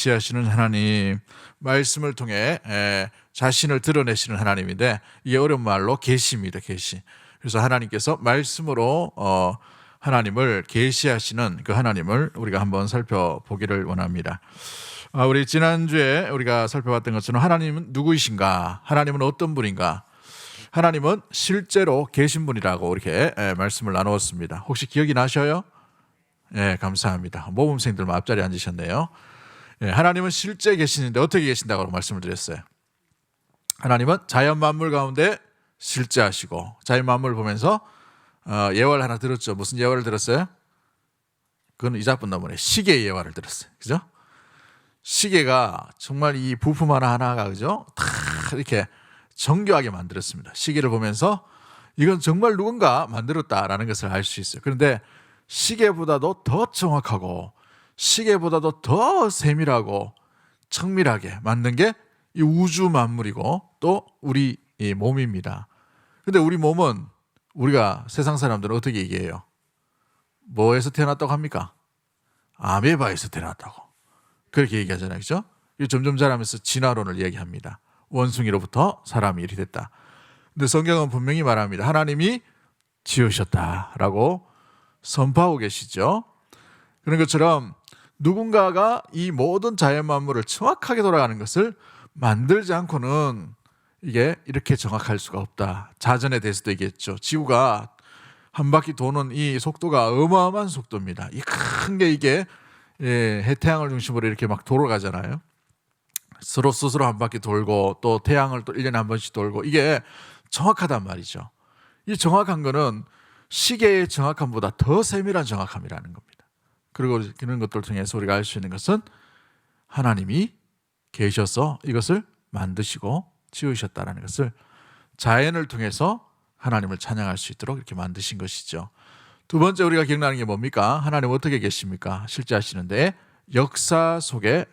계시하시는 하나님, 말씀을 통해 자신을 드러내시는 하나님인데 이게 어려운 말로 계시입니다. 계시. 그래서 하나님께서 말씀으로 하나님을 계시하시는 그 하나님을 우리가 한번 살펴보기를 원합니다. 우리 지난주에 우리가 살펴봤던 것처럼 하나님은 누구이신가? 하나님은 어떤 분인가? 하나님은 실제로 계신 분이라고 이렇게 말씀을 나누었습니다. 혹시 기억이 나셔요? 네, 감사합니다. 모범생들만 앞자리에 앉으셨네요. 하나님은 실제 계시는데 어떻게 계신다고 말씀을 드렸어요. 하나님은 자연 만물 가운데 실제하시고, 자연 만물을 보면서 예화를 하나 들었죠. 무슨 예화를 들었어요? 그건 이자쁜 나무네. 시계의 예화를 들었어요. 그죠? 시계가 정말 이 부품 하나하나가 그죠? 다 이렇게 정교하게 만들었습니다. 시계를 보면서 이건 정말 누군가 만들었다라는 것을 알 수 있어요. 그런데 시계보다도 더 정확하고 시계보다도 더 세밀하고 정밀하게 만든 게 이 우주 만물이고 또 우리 이 몸입니다. 근데 우리 몸은 우리가 세상 사람들은 어떻게 얘기해요? 뭐에서 태어났다고 합니까? 아메바에서 태어났다고 그렇게 얘기하잖아요. 그죠? 점점 자라면서 진화론을 얘기합니다. 원숭이로부터 사람이 이리 됐다. 근데 성경은 분명히 말합니다. 하나님이 지으셨다라고 선포하고 계시죠. 그런 것처럼 누군가가 이 모든 자연 만물을 정확하게 돌아가는 것을 만들지 않고는 이게 이렇게 정확할 수가 없다. 자전에 대해서도 얘기했죠. 지구가 한 바퀴 도는 이 속도가 어마어마한 속도입니다. 이 큰 게 이게 해태양을 중심으로 이렇게 막 돌아가잖아요. 스스로 한 바퀴 돌고 또 태양을 또 1년에 한 번씩 돌고 이게 정확하단 말이죠. 이 정확한 거는 시계의 정확함보다 더 세밀한 정확함이라는 겁니다. 그리고 그런 것들을 통해서 우리가 알 수 있는 것은 하나님이 계셔서 이것을 만드시고 지으셨다는 것을 자연을 통해서 하나님을 찬양할 수 있도록 이렇게 만드신 것이죠. 두 번째 우리가 기억나는 게 뭡니까? 하나님은 어떻게 계십니까? 실제 하시는데 역사 속에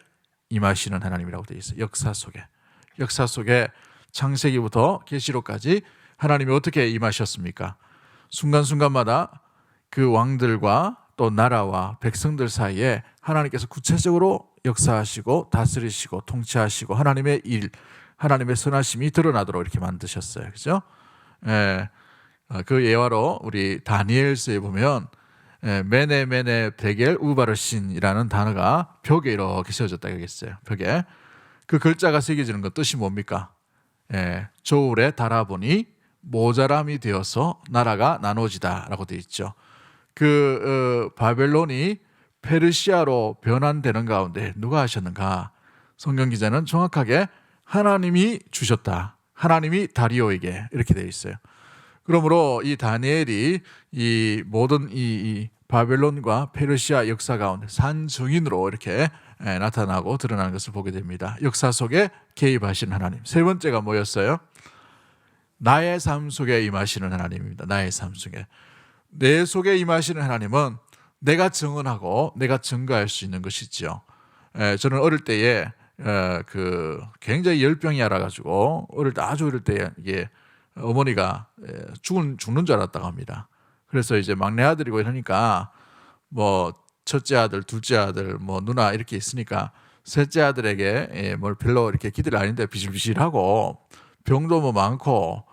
임하시는 하나님이라고 되어 있어요. 역사 속에 창세기부터 계시록까지 하나님이 어떻게 임하셨습니까? 순간순간마다 그 왕들과 또 나라와 백성들 사이에 하나님께서 구체적으로 역사하시고 다스리시고 통치하시고 하나님의 일, 하나님의 선하심이 드러나도록 이렇게 만드셨어요. 그죠? 그 예화로 우리 다니엘서에 보면 메네 베겔 우바르신이라는 단어가 벽에 이렇게 세워졌다고 했어요. 벽에. 그 글자가 새겨지는 것 뜻이 뭡니까? 저울에 달아보니 모자람이 되어서 나라가 나눠지다라고 되어 있죠. 바벨론이 페르시아로 변환되는 가운데 누가 하셨는가? 성경 기자는 정확하게 하나님이 주셨다. 하나님이 다리오에게 이렇게 되어 있어요. 그러므로 이 다니엘이 이 모든 이 바벨론과 페르시아 역사 가운데 산증인으로 이렇게 나타나고 드러나는 것을 보게 됩니다. 역사 속에 개입하시는 하나님. 세 번째가 뭐였어요? 나의 삶 속에 임하시는 하나님입니다. 나의 삶 속에. 내 속에 임하시는 하나님은 내가 증언하고 내가 증거할 수 있는 것이지요. 저는 어릴 때에 굉장히 열병이 알아가지고 아주 어릴 때에 이게 어머니가 죽는 줄 알았다고 합니다. 그래서 이제 막내 아들이고 이러니까 뭐 첫째 아들, 둘째 아들, 뭐 누나 이렇게 있으니까 셋째 아들에게 뭘 별로 이렇게 기대를 안 했는데 비실비실하고 병도 뭐 많고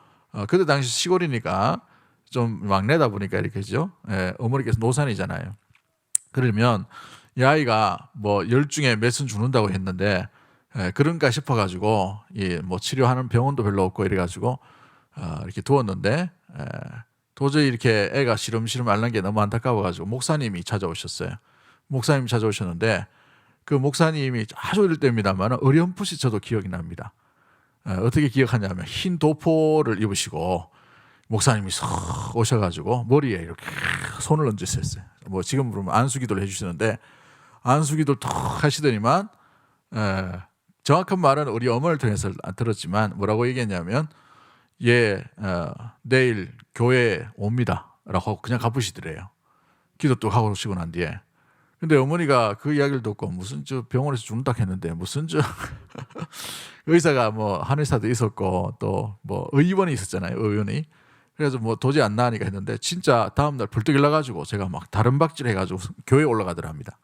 그때 당시 시골이니까 좀 막내다 보니까 이렇게죠. 어머니께서 노산이잖아요. 그러면 이 아이가 뭐 열 중에 몇은 죽는다고 했는데 그런가 싶어가지고 뭐 치료하는 병원도 별로 없고 이래가지고 이렇게 두었는데 도저히 이렇게 애가 시름시름 앓는 게 너무 안타까워가지고 목사님이 찾아오셨어요. 목사님이 찾아오셨는데 그 목사님이 아주 어릴 때입니다만 어렴풋이 저도 기억이 납니다. 어떻게 기억하냐면 흰 도포를 입으시고 목사님이 쏙 오셔가지고 머리에 이렇게 손을 얹으셨어요. 뭐 지금 그러면 안수기도를 해주시는데 안수기도를 톡 하시더니만 정확한 말은 우리 어머니를 통해서 들었지만 뭐라고 얘기했냐면 내일 교회에 옵니다 라고 그냥 갚으시더래요. 기도 또 하고 오시고 난 뒤에. 근데 어머니가 그 이야기를 듣고 무슨 병원에서 죽는다 했는데 무슨 의사가 뭐 한의사도 있었고 또 뭐 의원이 있었잖아요. 의원이. 그래서 뭐 도저히 안 나으니까 했는데 진짜 다음날 벌떡 일어나가지고 제가 막 다른 박질 해가지고 교회에 올라가더랍니다.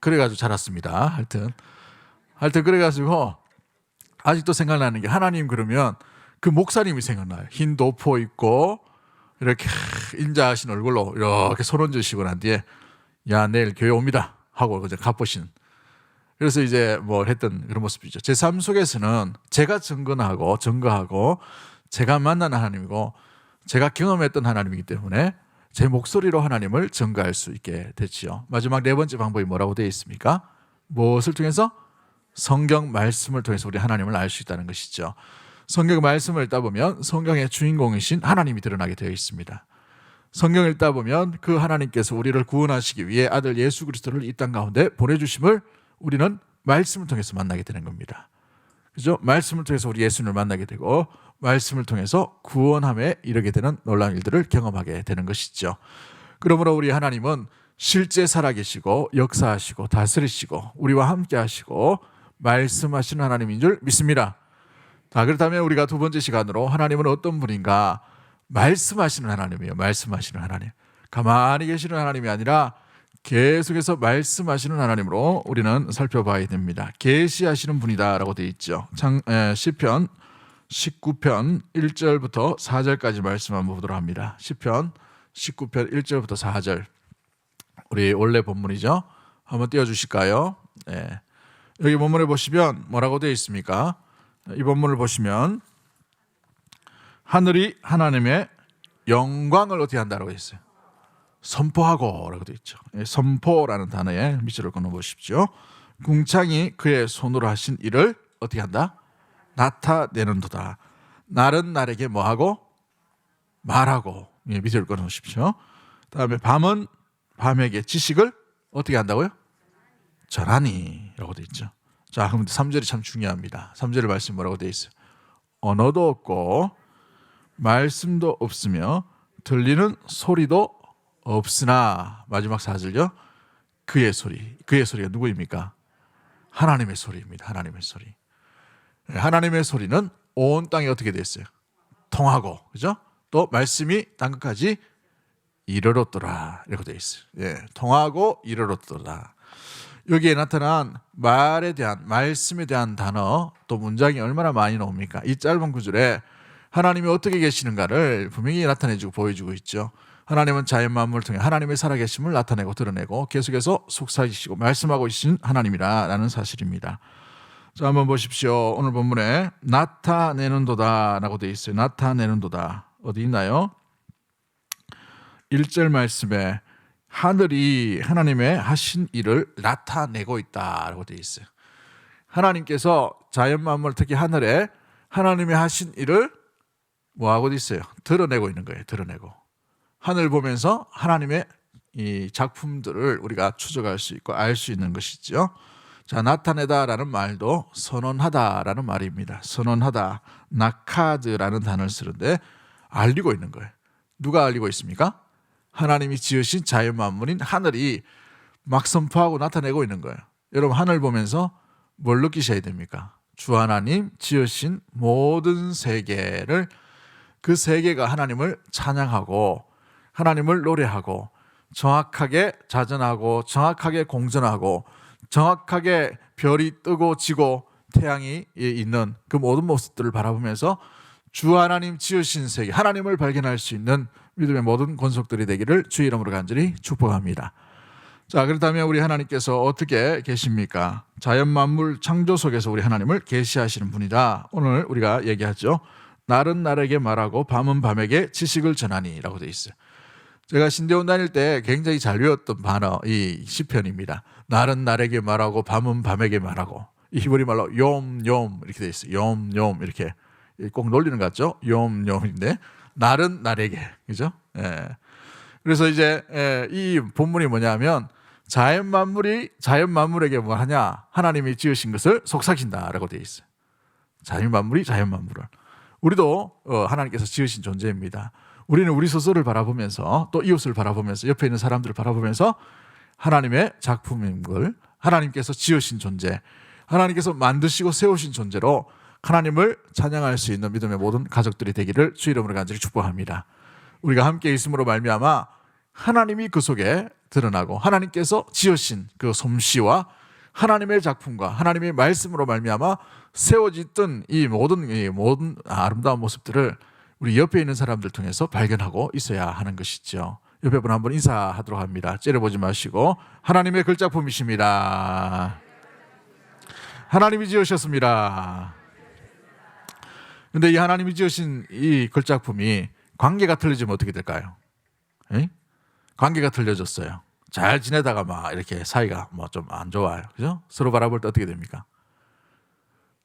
그래가지고 자랐습니다. 하여튼 그래가지고 아직도 생각나는 게 하나님 그러면 그 목사님이 생각나요. 흰 도포 입고 이렇게 인자하신 얼굴로 이렇게 손 얹으시고 난 뒤에 야 내일 교회 옵니다 하고 이제 가보신. 그래서 이제 뭐 했던 그런 모습이죠. 제 삶 속에서는 제가 증거하고 제가 만난 하나님이고 제가 경험했던 하나님이기 때문에 제 목소리로 하나님을 증거할 수 있게 됐지요. 마지막 네 번째 방법이 뭐라고 되어 있습니까? 무엇을 통해서? 성경 말씀을 통해서 우리 하나님을 알 수 있다는 것이죠. 성경 말씀을 읽다 보면 성경의 주인공이신 하나님이 드러나게 되어 있습니다. 성경을 읽다 보면 그 하나님께서 우리를 구원하시기 위해 아들 예수 그리스도를 이 땅 가운데 보내주심을 우리는 말씀을 통해서 만나게 되는 겁니다. 그죠? 말씀을 통해서 우리 예수님을 만나게 되고 말씀을 통해서 구원함에 이르게 되는 놀라운 일들을 경험하게 되는 것이죠. 그러므로 우리 하나님은 실제 살아계시고 역사하시고 다스리시고 우리와 함께 하시고 말씀하시는 하나님인 줄 믿습니다. 자, 그렇다면 우리가 두 번째 시간으로 하나님은 어떤 분인가? 말씀하시는 하나님이에요. 말씀하시는 하나님. 가만히 계시는 하나님이 아니라 계속해서 말씀하시는 하나님으로 우리는 살펴봐야 됩니다. 계시하시는 분이다라고 되어 있죠. 시편 19편 1절부터 4절까지 말씀 한번 보도록 합니다. 시편 19편 1절부터 4절. 우리 원래 본문이죠. 한번 띄워주실까요? 네. 여기 본문을 보시면 뭐라고 되어 있습니까? 이 본문을 보시면 하늘이 하나님의 영광을 어떻게 한다고 했어요? 선포하고 라고 되어 있죠. 선포라는 단어에 밑줄을 끊어 보십시오. 궁창이 그의 손으로 하신 일을 어떻게 한다? 나타내는도다. 날은 날에게 뭐하고? 말하고. 밑줄을 끊어 보십시오. 다음에 밤은 밤에게 지식을 어떻게 한다고요? 전하니 라고 되어 있죠. 자, 그럼 3절이 참 중요합니다. 3절의 말씀이 뭐라고 되어 있어요? 언어도 없고 말씀도 없으며 들리는 소리도 없으나 마지막 4절요. 그의 소리가 누구입니까? 하나님의 소리입니다. 하나님의 소리. 하나님의 소리는 온 땅에 어떻게 됐어요? 통하고, 그죠? 또 말씀이 땅 끝까지 이르렀더라 이렇게 되어 있어요. 통하고 이르렀더라. 여기에 나타난 말에 대한 말씀에 대한 단어 또 문장이 얼마나 많이 나옵니까? 이 짧은 구절에 하나님이 어떻게 계시는가를 분명히 나타내주고 보여주고 있죠. 하나님은 자연 만물을 통해 하나님의 살아계심을 나타내고 드러내고 계속해서 속삭이시고 말씀하고 계신 하나님이라는 사실입니다. 자, 한번 보십시오. 오늘 본문에 나타내는도다 라고 되어 있어요. 나타내는도다. 어디 있나요? 1절 말씀에 하늘이 하나님의 하신 일을 나타내고 있다라고 되어 있어요. 하나님께서 자연 만물 특히 하늘에 하나님의 하신 일을 뭐하고 있어요? 드러내고 있는 거예요. 드러내고. 하늘 보면서 하나님의 이 작품들을 우리가 추적할 수 있고 알 수 있는 것이죠. 자, 나타내다라는 말도 선언하다라는 말입니다. 선언하다, 나카드라는 단어를 쓰는데 알리고 있는 거예요. 누가 알리고 있습니까? 하나님이 지으신 자연 만물인 하늘이 막 선포하고 나타내고 있는 거예요. 여러분 하늘 보면서 뭘 느끼셔야 됩니까? 주 하나님 지으신 모든 세계를 그 세계가 하나님을 찬양하고 하나님을 노래하고 정확하게 자전하고 정확하게 공전하고 정확하게 별이 뜨고 지고 태양이 있는 그 모든 모습들을 바라보면서 주 하나님 지으신 세계 하나님을 발견할 수 있는 믿음의 모든 권속들이 되기를 주의 이름으로 간절히 축복합니다. 자, 그렇다면 우리 하나님께서 어떻게 계십니까? 자연 만물 창조 속에서 우리 하나님을 계시하시는 분이다. 오늘 우리가 얘기하죠. 날은 날에게 말하고 밤은 밤에게 지식을 전하니 라고 되어 있어요. 제가 신대원 다닐 때 굉장히 잘 외웠던 단어 이 시편입니다. 날은 날에게 말하고 밤은 밤에게 말하고 이 히브리 말로 욤욤 이렇게 되어 있어요. 욤욤 이렇게 꼭 놀리는 것 같죠? 욤욤인데 날은 날에게, 그죠? 그래서 이제 이 본문이 뭐냐면 자연 만물에게 뭐 하냐? 하나님이 지으신 것을 속삭인다라고 되어 있어요. 자연 만물이 자연 만물을. 우리도 하나님께서 지으신 존재입니다. 우리는 우리 스스로를 바라보면서 또 이웃을 바라보면서 옆에 있는 사람들을 바라보면서 하나님의 작품인 걸 하나님께서 지으신 존재, 하나님께서 만드시고 세우신 존재로 하나님을 찬양할 수 있는 믿음의 모든 가족들이 되기를 주 이름으로 간절히 축복합니다. 우리가 함께 있음으로 말미암아 하나님이 그 속에 드러나고 하나님께서 지으신 그 솜씨와 하나님의 작품과 하나님의 말씀으로 말미암아 세워졌던 이 모든 아름다운 모습들을 우리 옆에 있는 사람들 통해서 발견하고 있어야 하는 것이죠. 옆에 분 한번 인사하도록 합니다. 째려보지 마시고 하나님의 걸작품이십니다. 하나님이 지으셨습니다. 근데 이 하나님이 지으신 이 걸작품이 관계가 틀려지면 어떻게 될까요? 에? 관계가 틀려졌어요. 잘 지내다가 막 이렇게 사이가 뭐 좀 안 좋아요. 그죠? 서로 바라볼 때 어떻게 됩니까?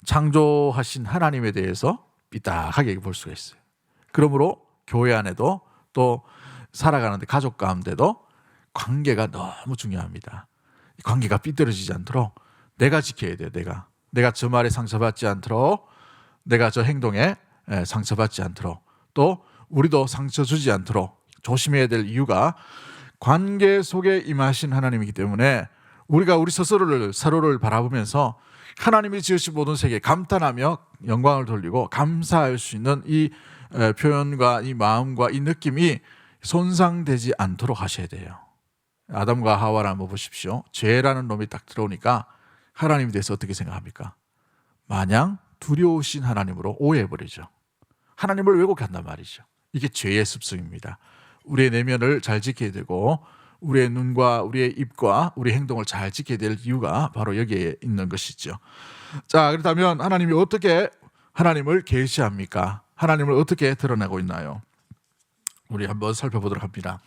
창조하신 하나님에 대해서 삐딱하게 볼 수가 있어요. 그러므로 교회 안에도 또 살아가는데 가족 가운데도 관계가 너무 중요합니다. 관계가 삐뚤어지지 않도록 내가 지켜야 돼요. 내가 저 말에 상처받지 않도록, 내가 저 행동에 상처받지 않도록, 또 우리도 상처 주지 않도록 조심해야 될 이유가 관계 속에 임하신 하나님이기 때문에 우리가 우리 스스로를 서로를 바라보면서 하나님이 지으신 모든 세계에 감탄하며 영광을 돌리고 감사할 수 있는 이 표현과 이 마음과 이 느낌이 손상되지 않도록 하셔야 돼요. 아담과 하와를 한번 보십시오. 죄라는 놈이 딱 들어오니까 하나님에 대해서 어떻게 생각합니까? 마냥 두려우신 하나님으로 오해해버리죠. 하나님을 왜곡한단 말이죠. 이게 죄의 습성입니다. 우리의 내면을 잘 지켜야 되고 우리의 눈과 우리의 입과 우리의 행동을 잘 지켜야 될 이유가 바로 여기에 있는 것이죠. 자, 그렇다면 하나님이 어떻게 하나님을 계시합니까? 하나님을 어떻게 드러내고 있나요? 우리 한번 살펴보도록 합니다.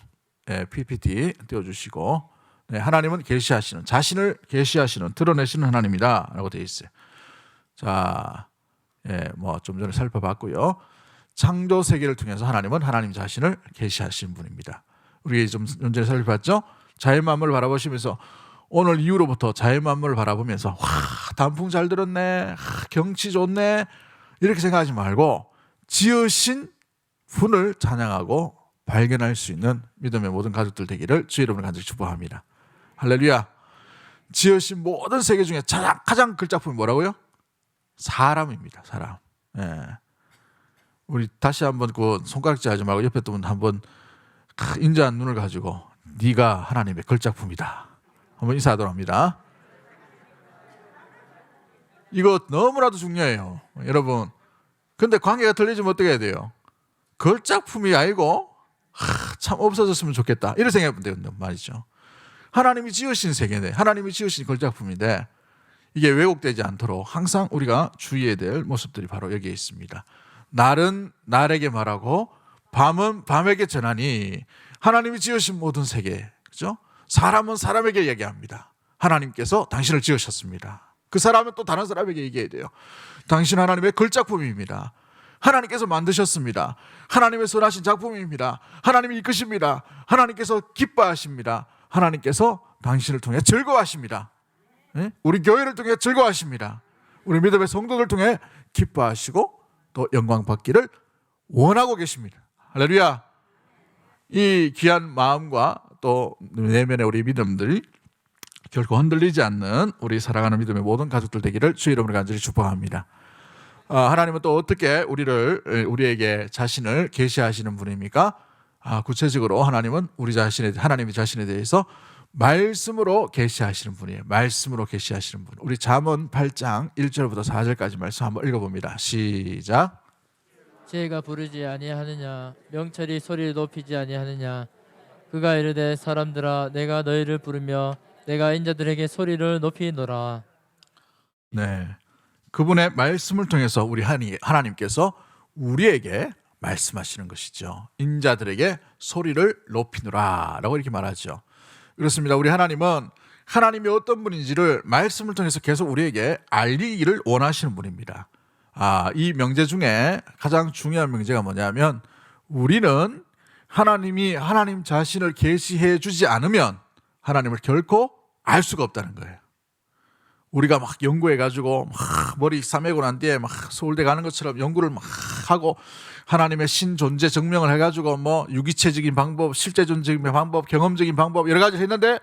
PPT 띄워주시고, 하나님은 계시하시는, 자신을 계시하시는, 드러내시는 하나님이다 라고 되어 있어요. 자, 뭐 좀 전에 살펴봤고요. 창조 세계를 통해서 하나님은 하나님 자신을 계시하신 분입니다. 우리 좀 전에 살펴봤죠? 자연 만물을 바라보시면서 오늘 이후로부터 자연 만물을 바라보면서 와, 단풍 잘 들었네, 경치 좋네 이렇게 생각하지 말고 지으신 분을 찬양하고 발견할 수 있는 믿음의 모든 가족들 되기를 주 이름으로 간절히 축복합니다. 할렐루야. 지으신 모든 세계 중에 가장 큰 작품이 뭐라고요? 사람입니다. 사람. 우리 다시 한번 그 손가락질 하지 말고 옆에 분 한번 인자한 눈을 가지고 네가 하나님의 걸작품이다 한번 인사하도록 합니다. 이거 너무나도 중요해요, 여러분. 근데 관계가 틀려지면 어떻게 해야 돼요? 걸작품이 아니고 참 없어졌으면 좋겠다 이런 생각이 된단 말이죠. 하나님이 지으신 세계인데, 하나님이 지으신 걸작품인데 이게 왜곡되지 않도록 항상 우리가 주의해야 될 모습들이 바로 여기에 있습니다. 날은 날에게 말하고 밤은 밤에게 전하니, 하나님이 지으신 모든 세계, 그죠? 사람은 사람에게 얘기합니다. 하나님께서 당신을 지으셨습니다. 그 사람은 또 다른 사람에게 얘기해야 돼요. 당신 하나님의 걸작품입니다. 하나님께서 만드셨습니다. 하나님의 선하신 작품입니다. 하나님이 이끄십니다. 하나님께서 기뻐하십니다. 하나님께서 당신을 통해 즐거워하십니다. 우리 교회를 통해 즐거워하십니다. 우리 믿음의 성도들 통해 기뻐하시고 또 영광 받기를 원하고 계십니다. 할렐루야. 이 귀한 마음과 또 내면의 우리 믿음들이 결코 흔들리지 않는 우리 사랑하는 믿음의 모든 가족들 되기를 주의 이름으로 간절히 축복합니다. 하나님은 또 어떻게 우리에게 자신을 계시하시는 분입니까? 구체적으로 하나님은 하나님의 자신에 대해서 말씀으로 계시하시는 분이에요. 말씀으로 계시하시는 분. 우리 잠언 8장 1절부터 4절까지 말씀 한번 읽어봅니다. 시작. 지혜가 부르지 아니하느냐, 명철이 소리를 높이지 아니하느냐. 그가 이르되 사람들아 내가 너희를 부르며 내가 인자들에게 소리를 높이노라. 네, 그분의 말씀을 통해서 우리 하나님께서 우리에게 말씀하시는 것이죠. 인자들에게 소리를 높이노라 라고 이렇게 말하죠. 그렇습니다. 우리 하나님은 하나님이 어떤 분인지를 말씀을 통해서 계속 우리에게 알리기를 원하시는 분입니다. 이 명제 중에 가장 중요한 명제가 뭐냐면, 우리는 하나님이 하나님 자신을 계시해 주지 않으면 하나님을 결코 알 수가 없다는 거예요. 우리가 막 연구해가지고 막 머리 싸매고 난 뒤에 막 서울대 가는 것처럼 연구를 막 하고 하나님의 신존재 증명을 해가지고 뭐 유기체적인 방법, 실제존재적인 방법, 경험적인 방법 여러 가지를 했는데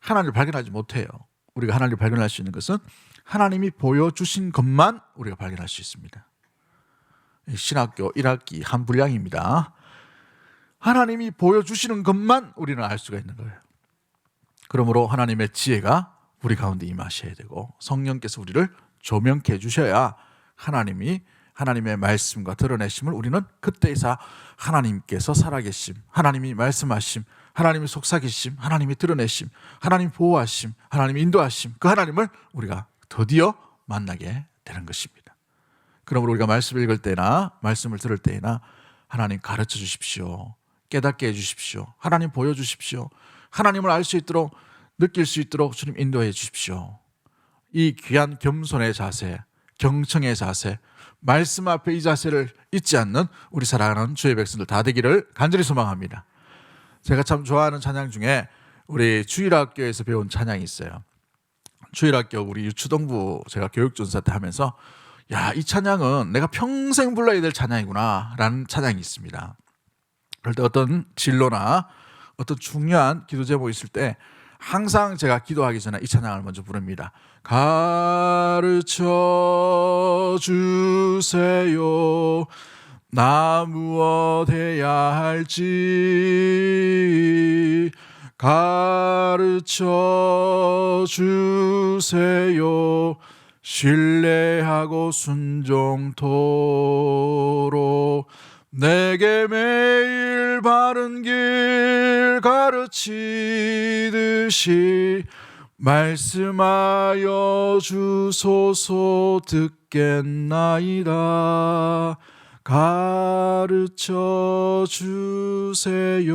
하나님을 발견하지 못해요. 우리가 하나님을 발견할 수 있는 것은 하나님이 보여주신 것만 우리가 발견할 수 있습니다. 신학교 1학기 한 분량입니다. 하나님이 보여주시는 것만 우리는 알 수가 있는 거예요. 그러므로 하나님의 지혜가 우리 가운데 임하셔야 되고 성령께서 우리를 조명케 해주셔야 하나님의 말씀과 드러내심을 우리는 그때에서 하나님께서 살아계심, 하나님이 말씀하심, 하나님이 속삭이심, 하나님이 드러내심, 하나님 보호하심, 하나님이 인도하심, 그 하나님을 우리가 드디어 만나게 되는 것입니다. 그러므로 우리가 말씀을 읽을 때나 말씀을 들을 때나 하나님 가르쳐 주십시오. 깨닫게 해주십시오. 하나님 보여주십시오. 하나님을 알 수 있도록 느낄 수 있도록 주님 인도해 주십시오. 이 귀한 겸손의 자세, 경청의 자세, 말씀 앞에 이 자세를 잊지 않는 우리 사랑하는 주의 백성들 다 되기를 간절히 소망합니다. 제가 참 좋아하는 찬양 중에 우리 주일학교에서 배운 찬양이 있어요. 주일학교 우리 유추동부 제가 교육전사 때 하면서 야, 이 찬양은 내가 평생 불러야 될 찬양이구나 라는 찬양이 있습니다. 그럴 때 어떤 진로나 어떤 중요한 기도 제목이 있을 때 항상 제가 기도하기 전에 이 찬양을 먼저 부릅니다. 가르쳐 주세요. 나 무엇 해야 할지 가르쳐 주세요. 신뢰하고 순종토록 내게 매일 바른 길 가르치듯이 말씀하여 주소서 듣겠나이다. 가르쳐 주세요.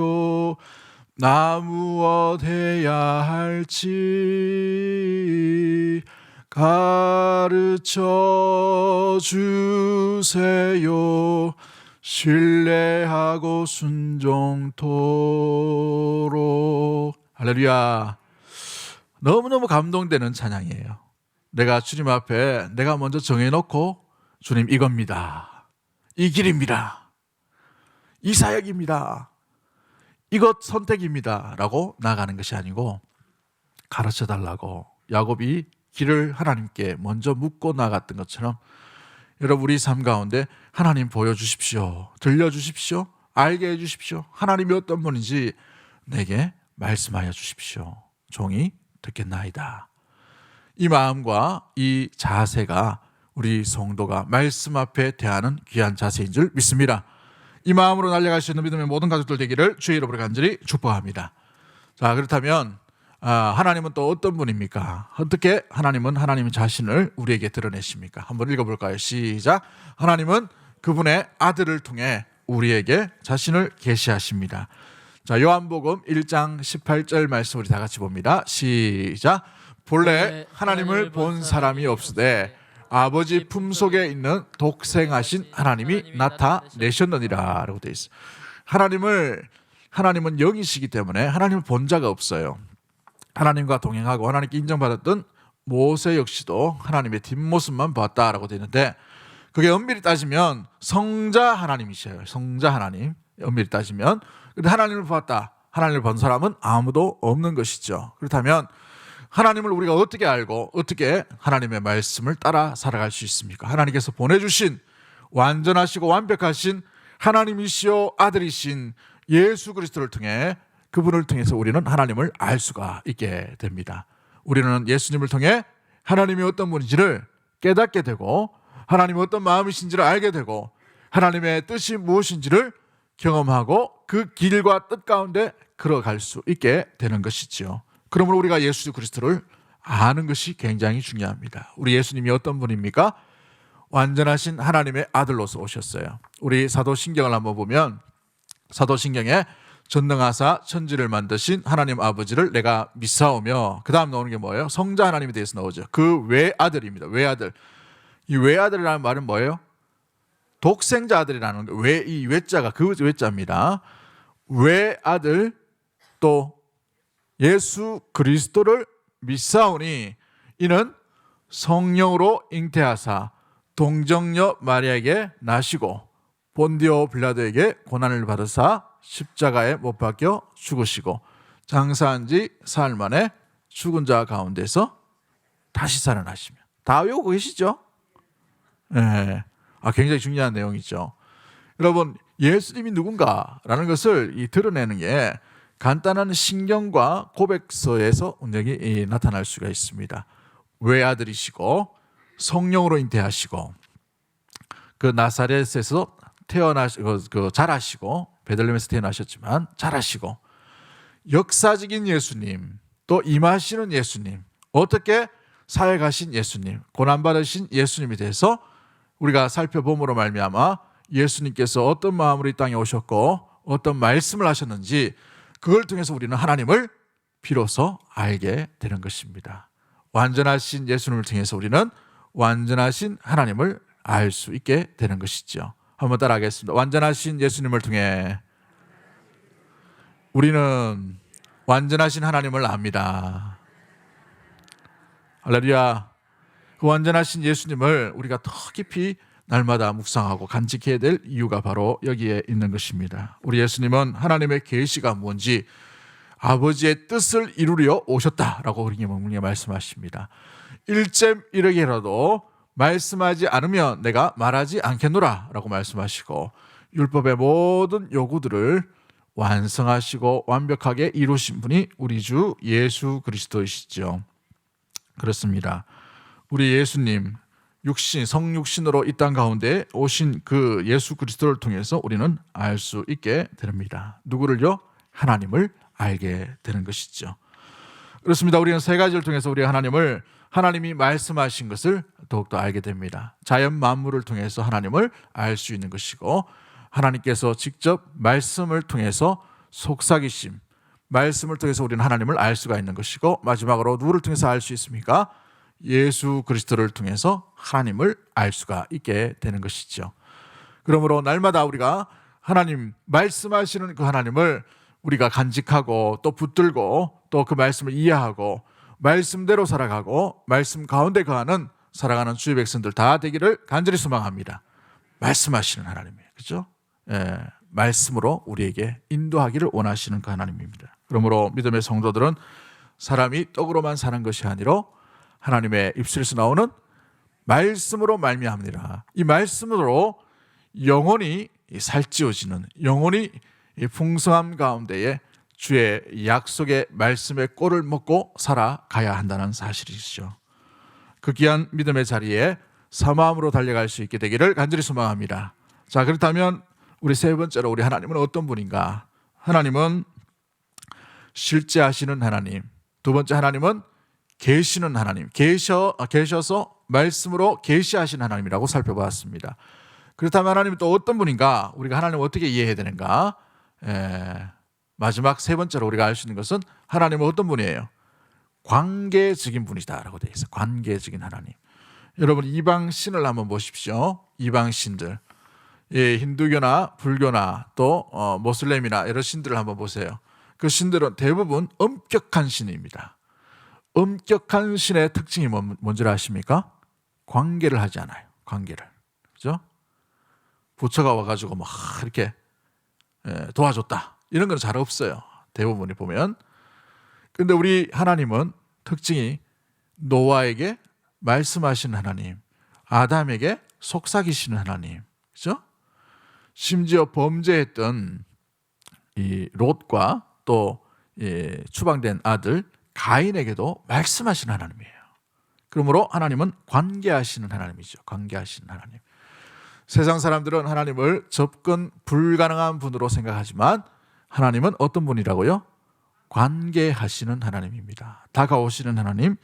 나 무엇 해야 할지 가르쳐 주세요. 신뢰하고 순종토록. 할렐루야. 너무너무 감동되는 찬양이에요. 내가 주님 앞에 내가 먼저 정해놓고 주님 이겁니다. 이 길입니다. 이 사역입니다. 이것 선택입니다 라고 나가는 것이 아니고 가르쳐달라고 야곱이 길을 하나님께 먼저 묻고 나갔던 것처럼 여러분 우리 삶 가운데 하나님 보여주십시오. 들려주십시오. 알게 해주십시오. 하나님이 어떤 분인지 내게 말씀하여 주십시오. 종이 듣겠나이다. 이 마음과 이 자세가 우리 성도가 말씀 앞에 대하는 귀한 자세인 줄 믿습니다. 이 마음으로 날아갈 수 있는 믿음의 모든 가족들 되기를 주의 이름으로 간절히 축복합니다. 자, 그렇다면 하나님은 또 어떤 분입니까? 어떻게 하나님은 하나님 자신을 우리에게 드러내십니까? 한번 읽어볼까요? 시작. 하나님은 그분의 아들을 통해 우리에게 자신을 계시하십니다. 자, 요한복음 1장 18절 말씀 우리 다 같이 봅니다. 시작. 본래 하나님을 본 사람이 없으되 아버지 품속에 있는 독생하신 하나님이 나타내셨느니라 라고 되어 있어요. 하나님은 영이시기 때문에 하나님을 본 자가 없어요. 하나님과 동행하고 하나님께 인정받았던 모세 역시도 하나님의 뒷모습만 봤다라고 되어 있는데 그게 엄밀히 따지면 성자 하나님이셔요. 성자 하나님. 엄밀히 따지면. 근데 하나님을 봤다. 하나님을 본 사람은 아무도 없는 것이죠. 그렇다면 하나님을 우리가 어떻게 알고 어떻게 하나님의 말씀을 따라 살아갈 수 있습니까? 하나님께서 보내주신 완전하시고 완벽하신 하나님이시오 아들이신 예수 그리스도를 통해 그분을 통해서 우리는 하나님을 알 수가 있게 됩니다. 우리는 예수님을 통해 하나님이 어떤 분인지를 깨닫게 되고 하나님이 어떤 마음이신지를 알게 되고 하나님의 뜻이 무엇인지를 경험하고 그 길과 뜻 가운데 걸어갈 수 있게 되는 것이지요. 그러므로 우리가 예수 그리스도를 아는 것이 굉장히 중요합니다. 우리 예수님이 어떤 분입니까? 완전하신 하나님의 아들로서 오셨어요. 우리 사도신경을 한번 보면 사도신경에 전능하사 천지를 만드신 하나님 아버지를 내가 믿사오며 그 다음 나오는 게 뭐예요? 성자 하나님에 대해서 나오죠. 그 외아들입니다. 외아들. 이 외아들이라는 말은 뭐예요? 독생자 아들이라는 거. 이 외자가 그 외자입니다. 외아들 또 예수 그리스도를 믿사오니 이는 성령으로 잉태하사 동정녀 마리아에게 나시고 본디오 빌라도에게 고난을 받으사 십자가에 못 박혀 죽으시고 장사한 지 사흘 만에 죽은 자 가운데서 다시 살아나시며. 다 외우고 계시죠? 네. 굉장히 중요한 내용이죠. 여러분 예수님이 누군가라는 것을 드러내는 게 간단한 신경과 고백서에서 온전히 나타날 수가 있습니다. 외아들이시고 성령으로 잉태하시고 그 나사렛에서 자라시고 베들레헴에서 태어나셨지만 자라시고 역사적인 예수님, 또 임하시는 예수님, 어떻게 사역하신 예수님, 고난받으신 예수님에 대해서 우리가 살펴봄으로 말미암아 예수님께서 어떤 마음으로 이 땅에 오셨고 어떤 말씀을 하셨는지 그걸 통해서 우리는 하나님을 비로소 알게 되는 것입니다. 완전하신 예수님을 통해서 우리는 완전하신 하나님을 알 수 있게 되는 것이죠. 한번 따라하겠습니다. 완전하신 예수님을 통해 우리는 완전하신 하나님을 압니다. 할렐루야. 그 완전하신 예수님을 우리가 더 깊이 날마다 묵상하고 간직해야 될 이유가 바로 여기에 있는 것입니다. 우리 예수님은 하나님의 계시가 뭔지 아버지의 뜻을 이루려 오셨다라고 우리에게 말씀하십니다. 1잼 1억이라도 말씀하지 않으면 내가 말하지 않겠노라 라고 말씀하시고 율법의 모든 요구들을 완성하시고 완벽하게 이루신 분이 우리 주 예수 그리스도이시죠. 그렇습니다. 우리 예수님 성육신으로 이 땅 가운데 오신 그 예수 그리스도를 통해서 우리는 알 수 있게 됩니다. 누구를요? 하나님을 알게 되는 것이죠. 그렇습니다. 우리는 세 가지를 통해서 우리 하나님이 말씀하신 것을 더욱더 알게 됩니다. 자연 만물을 통해서 하나님을 알 수 있는 것이고 하나님께서 직접 말씀을 통해서 속삭이심, 말씀을 통해서 우리는 하나님을 알 수가 있는 것이고 마지막으로 누구를 통해서 알 수 있습니까? 예수 그리스도를 통해서 하나님을 알 수가 있게 되는 것이죠. 그러므로 날마다 우리가 하나님 말씀하시는 그 하나님을 우리가 간직하고 또 붙들고 또 그 말씀을 이해하고 말씀대로 살아가고 말씀 가운데 거하는 살아가는 주의 백성들 다 되기를 간절히 소망합니다. 말씀하시는 하나님이에요. 그렇죠? 말씀으로 우리에게 인도하기를 원하시는 그 하나님입니다. 그러므로 믿음의 성도들은 사람이 떡으로만 사는 것이 아니라 하나님의 입술에서 나오는 말씀으로 말미암으리라. 이 말씀으로 영혼이 살찌워지는, 영혼이 풍성함 가운데에 주의 약속의 말씀의 꼴을 먹고 살아가야 한다는 사실이시죠. 그 귀한 믿음의 자리에 사마음으로 달려갈 수 있게 되기를 간절히 소망합니다. 자, 그렇다면 우리 세 번째로 우리 하나님은 어떤 분인가? 하나님은 실제 하시는 하나님. 두 번째 하나님은 계시는 하나님. 계셔서 말씀으로 계시하시는 하나님이라고 살펴보았습니다. 그렇다면 하나님은 또 어떤 분인가? 우리가 하나님을 어떻게 이해해야 되는가? 마지막 세 번째로 우리가 알 수 있는 것은 하나님은 어떤 분이에요? 관계적인 분이다라고 되어 있어요. 관계적인 하나님. 여러분 이방신을 한번 보십시오. 이방신들, 힌두교나 불교나 또 모슬렘이나 여러 신들을 한번 보세요. 그 신들은 대부분 엄격한 신입니다. 엄격한 신의 특징이 뭔지 아십니까? 관계를 하지 않아요. 관계를. 그죠? 부처가 와가지고 막 이렇게 도와줬다. 이런 건 잘 없어요. 대부분이 보면. 근데 우리 하나님은 특징이 노아에게 말씀하시는 하나님, 아담에게 속삭이시는 하나님. 그죠? 심지어 범죄했던 이 롯과 또 추방된 아들 가인에게도 말씀하시는 하나님이에요. 그러므로 하나님은 관계하시는 하나님이죠. 관계하시는 하나님. 세상 사람들은 하나님을 접근 불가능한 분으로 생각하지만 하나님은 어떤 분이라고요? 관계하시는 하나님입니다. 다가오시는 하나님,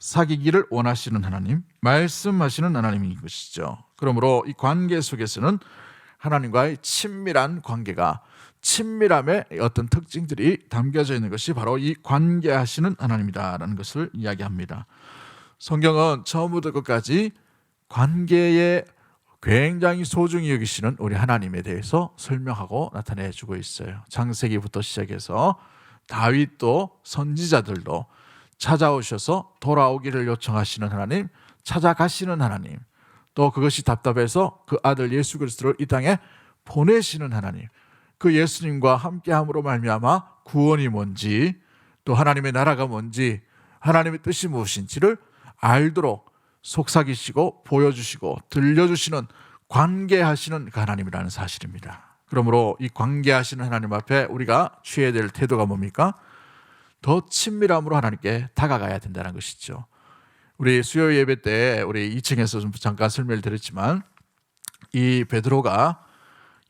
사귀기를 원하시는 하나님, 말씀하시는 하나님인 것이죠. 그러므로 이 관계 속에서는 하나님과의 친밀한 관계가, 친밀함의 어떤 특징들이 담겨져 있는 것이 바로 이 관계하시는 하나님이다라는 것을 이야기합니다. 성경은 처음부터 끝까지 관계에 굉장히 소중히 여기시는 우리 하나님에 대해서 설명하고 나타내주고 있어요. 창세기부터 시작해서 다윗도 선지자들도 찾아오셔서 돌아오기를 요청하시는 하나님, 찾아가시는 하나님, 또 그것이 답답해서 그 아들 예수 그리스도를 이 땅에 보내시는 하나님, 그 예수님과 함께함으로 말미암아 구원이 뭔지, 또 하나님의 나라가 뭔지, 하나님의 뜻이 무엇인지를 알도록 속삭이시고 보여주시고 들려주시는 관계하시는 그 하나님이라는 사실입니다. 그러므로 이 관계하시는 하나님 앞에 우리가 취해야 될 태도가 뭡니까? 더 친밀함으로 하나님께 다가가야 된다는 것이죠. 우리 수요 예배 때 우리 2층에서 좀 잠깐 설명을 드렸지만 이 베드로가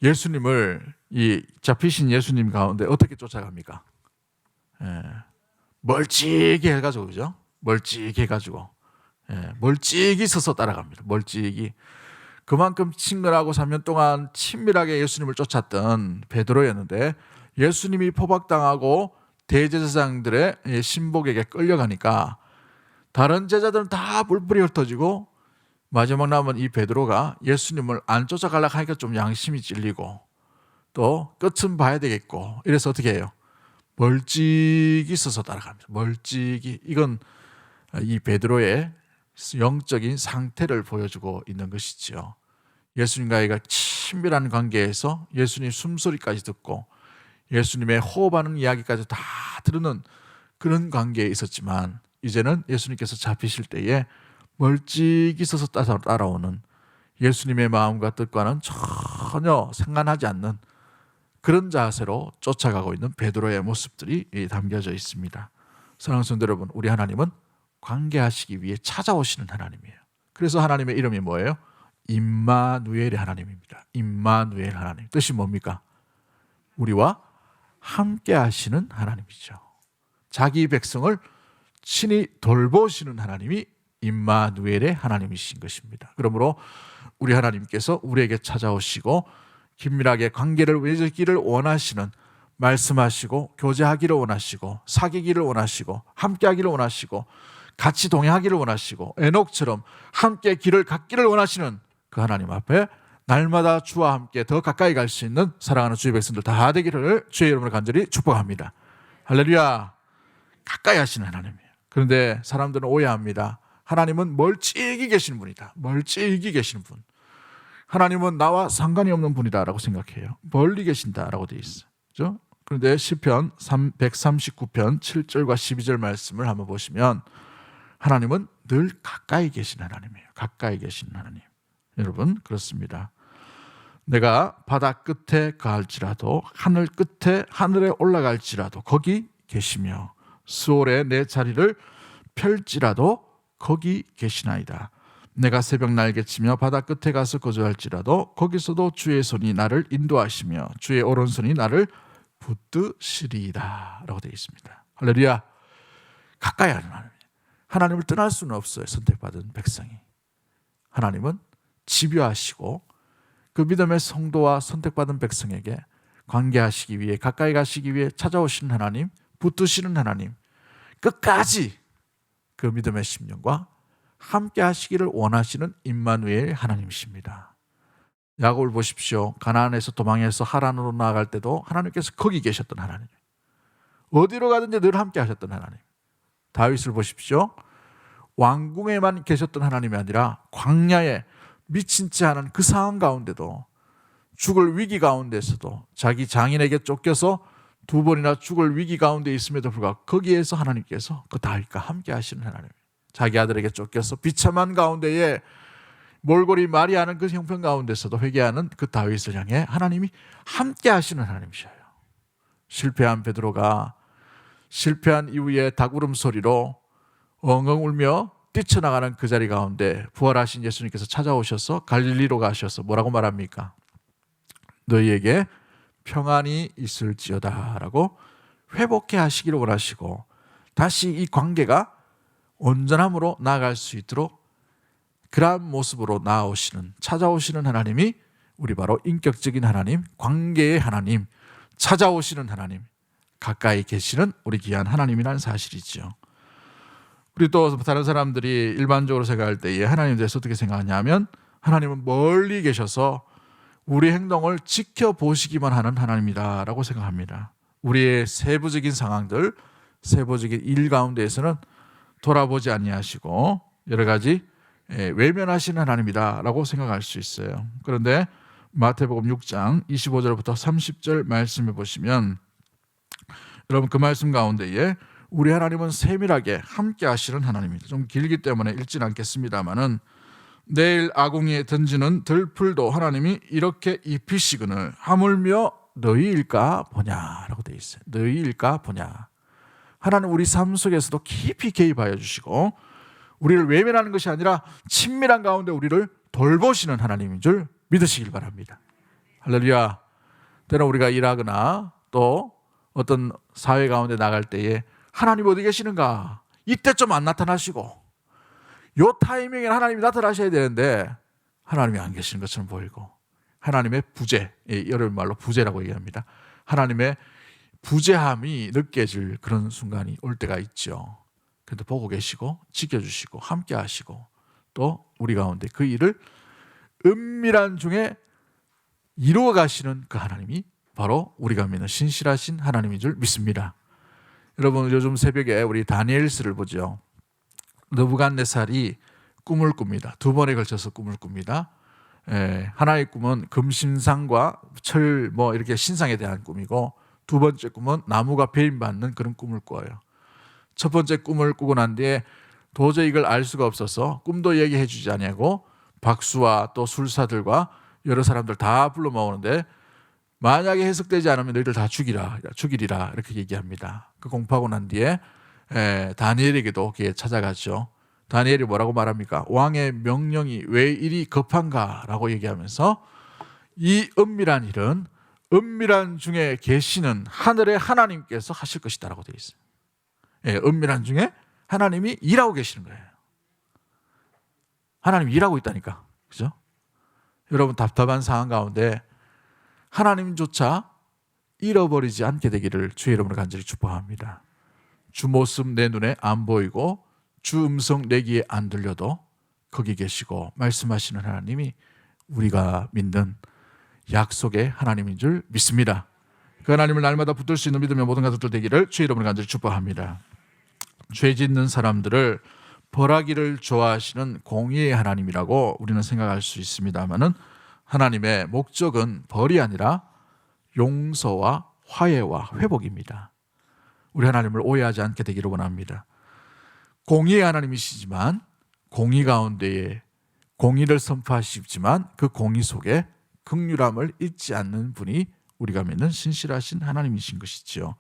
예수님을 이 잡히신 예수님 가운데 어떻게 쫓아갑니까? 멀찍이 해가지고, 그죠? 멀찍이 해가지고, 멀찍이 서서 따라갑니다. 멀찍이. 그만큼 친근하고 3년 동안 친밀하게 예수님을 쫓았던 베드로였는데 예수님이 포박당하고 대제사장들의 신복에게 끌려가니까 다른 제자들은 다 뿔뿔이 흩어지고 마지막 남은 이 베드로가 예수님을 안 쫓아가려고 하니까 좀 양심이 찔리고 또 끝은 봐야 되겠고 이래서 어떻게 해요? 멀찍이 서서 따라갑니다. 멀찍이. 이건 이 베드로의 영적인 상태를 보여주고 있는 것이지요. 예수님과의 친밀한 관계에서 예수님 숨소리까지 듣고 예수님의 호흡하는 이야기까지 다 들으는 그런 관계에 있었지만 이제는 예수님께서 잡히실 때에 멀찍이 서서 따라오는 예수님의 마음과 뜻과는 전혀 상관하지 않는 그런 자세로 쫓아가고 있는 베드로의 모습들이 담겨져 있습니다. 사랑하는 성도 여러분, 우리 하나님은 관계하시기 위해 찾아오시는 하나님이에요. 그래서 하나님의 이름이 뭐예요? 임마누엘의 하나님입니다. 임마누엘 하나님. 뜻이 뭡니까? 우리와 함께 하시는 하나님이죠. 자기 백성을 친히 돌보시는 하나님이 임마누엘의 하나님이신 것입니다. 그러므로 우리 하나님께서 우리에게 찾아오시고 긴밀하게 관계를 맺기를 원하시는, 말씀하시고 교제하기를 원하시고 사귀기를 원하시고 함께하기를 원하시고 같이 동행하기를 원하시고 에녹처럼 함께 길을 갖기를 원하시는 그 하나님 앞에 날마다 주와 함께 더 가까이 갈 수 있는 사랑하는 주의 백성들 다 되기를 주의 이름으로 간절히 축복합니다. 할렐루야. 가까이 하시는 하나님이에요. 그런데 사람들은 오해합니다. 하나님은 멀찍이 계시는 분이다. 멀찍이 계시는 분. 하나님은 나와 상관이 없는 분이다라고 생각해요. 멀리 계신다라고 되어 있어요. 그렇죠? 그런데 시편 139편 7절과 12절 말씀을 한번 보시면 하나님은 늘 가까이 계신 하나님이에요. 가까이 계신 하나님. 여러분 그렇습니다. 내가 바다 끝에 가할지라도 하늘 끝에 하늘에 올라갈지라도 거기 계시며 수월에 내 자리를 펼지라도 거기 계시나이다. 내가 새벽 날개치며 바다 끝에 가서 거주할지라도 거기서도 주의 손이 나를 인도하시며 주의 오른손이 나를 붙드시리이다 라고 되어 있습니다. 할렐루야. 가까이 하는 하나님. 하나님을 떠날 수는 없어요. 선택받은 백성이. 하나님은 집요하시고 그 믿음의 성도와 선택받은 백성에게 관계하시기 위해 가까이 가시기 위해 찾아오시는 하나님, 붙드시는 하나님, 끝까지 그 믿음의 심령과 함께 하시기를 원하시는 임마누엘 하나님이십니다. 야곱을 보십시오. 가나안에서 도망해서 하란으로 나아갈 때도 하나님께서 거기 계셨던 하나님, 어디로 가든지 늘 함께 하셨던 하나님. 다윗을 보십시오. 왕궁에만 계셨던 하나님이 아니라 광야에 미친 채 하는 그 상황 가운데도 죽을 위기 가운데서도 자기 장인에게 쫓겨서 2번이나 죽을 위기 가운데 있음에도 불구하고 거기에서 하나님께서 그 다윗과 함께 하시는 하나님. 자기 아들에게 쫓겨서 비참한 가운데에 몰골이 말이하는 그 형편 가운데서도 회개하는 그 다윗을 향해 하나님이 함께 하시는 하나님이셔요. 실패한 베드로가 실패한 이후에 닭 울음소리로 엉엉 울며 뛰쳐나가는 그 자리 가운데 부활하신 예수님께서 찾아오셔서 갈릴리로 가셔서 뭐라고 말합니까? 너희에게 평안이 있을지어다 라고 회복해 하시기를 원하시고 다시 이 관계가 온전함으로 나아갈 수 있도록 그러한 모습으로 나아오시는, 찾아오시는 하나님이 우리 바로 인격적인 하나님, 관계의 하나님, 찾아오시는 하나님, 가까이 계시는 우리 귀한 하나님이라는 사실이지요. 우리 또 다른 사람들이 일반적으로 생각할 때에 하나님에 대해서 어떻게 생각하냐면 하나님은 멀리 계셔서 우리 행동을 지켜보시기만 하는 하나님이다 라고 생각합니다. 우리의 세부적인 상황들, 세부적인 일 가운데에서는 돌아보지 아니하시고 여러 가지 외면하시는 하나님이다 라고 생각할 수 있어요. 그런데 마태복음 6장 25절부터 30절 말씀해 보시면 여러분 그 말씀 가운데에 우리 하나님은 세밀하게 함께 하시는 하나님입니다. 좀 길기 때문에 읽지는 않겠습니다만은 내일 아궁이에 던지는 들풀도 하나님이 이렇게 입히시거늘 하물며 너희일까 보냐라고 되어 있어요. 너희일까 보냐. 하나님 우리 삶 속에서도 깊이 개입하여 주시고 우리를 외면하는 것이 아니라 친밀한 가운데 우리를 돌보시는 하나님인 줄 믿으시길 바랍니다. 할렐루야. 때로 우리가 일하거나 또 어떤 사회 가운데 나갈 때에 하나님 어디 계시는가? 이때 좀 안 나타나시고 요 타이밍에 하나님이 나타나셔야 되는데 하나님이 안 계시는 것처럼 보이고 하나님의 부재, 여러분 말로 부재라고 얘기합니다. 하나님의 부재함이 느껴질 그런 순간이 올 때가 있죠. 그런데 보고 계시고 지켜주시고 함께 하시고 또 우리 가운데 그 일을 은밀한 중에 이루어 가시는 그 하나님이 바로 우리가 믿는 신실하신 하나님인 줄 믿습니다. 여러분 요즘 새벽에 우리 다니엘서를 보죠. 느부갓네살이 꿈을 꿉니다. 2번에 걸쳐서 꿈을 꿉니다. 하나의 꿈은 금신상과 철 이렇게 신상에 대한 꿈이고 두 번째 꿈은 나무가 배임받는 그런 꿈을 꿔요. 첫 번째 꿈을 꾸고 난 뒤에 도저히 이걸 알 수가 없어서 꿈도 얘기해 주지 않냐고 박수와 또 술사들과 여러 사람들 다 불러 모으는데 만약에 해석되지 않으면 너희들 다 죽이리라 이렇게 얘기합니다. 그 공포하고 난 뒤에 다니엘에게도 그게 찾아가죠. 다니엘이 뭐라고 말합니까? 왕의 명령이 왜 이리 급한가? 라고 얘기하면서 이 은밀한 일은 은밀한 중에 계시는 하늘의 하나님께서 하실 것이다 라고 되어 있어요. 은밀한 중에 하나님이 일하고 계시는 거예요. 하나님이 일하고 있다니까. 그죠? 여러분 답답한 상황 가운데 하나님조차 잃어버리지 않게 되기를 주의 이름으로 간절히 축복합니다. 주 모습 내 눈에 안 보이고 주 음성 내 귀에 안 들려도 거기 계시고 말씀하시는 하나님이 우리가 믿는 약속의 하나님인 줄 믿습니다. 그 하나님을 날마다 붙들 수 있는 믿음의 모든 가족들 되기를 주의 이름으로 간절히 축복합니다. 죄 짓는 사람들을 벌하기를 좋아하시는 공의의 하나님이라고 우리는 생각할 수 있습니다만은 하나님의 목적은 벌이 아니라 용서와 화해와 회복입니다. 우리 하나님을 오해하지 않게 되기를 원합니다. 공의의 하나님이시지만 공의 가운데에 공의를 선포하시지만 그 공의 속에 긍휼함을 잊지 않는 분이 우리가 믿는 신실하신 하나님이신 것이지요.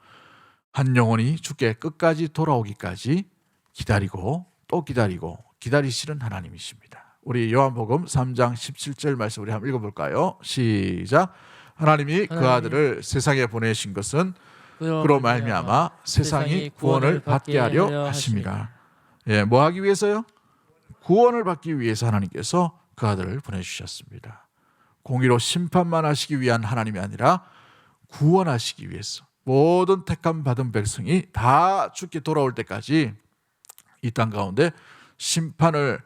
한 영혼이 주께 끝까지 돌아오기까지 기다리고 또 기다리고 기다리시는 하나님이십니다. 우리 요한복음 3장 17절 말씀 우리 한번 읽어볼까요? 시작. 하나님이 그 아들을 세상에 보내신 것은 그로 말미암아 세상이 구원을 받게 하려 하심이라. 뭐 하기 위해서요? 구원을 받기 위해서 하나님께서 그 아들을 보내주셨습니다. 공의로 심판만 하시기 위한 하나님이 아니라 구원하시기 위해서 모든 택함 받은 백성이 다 죽게 돌아올 때까지 이 땅 가운데 심판을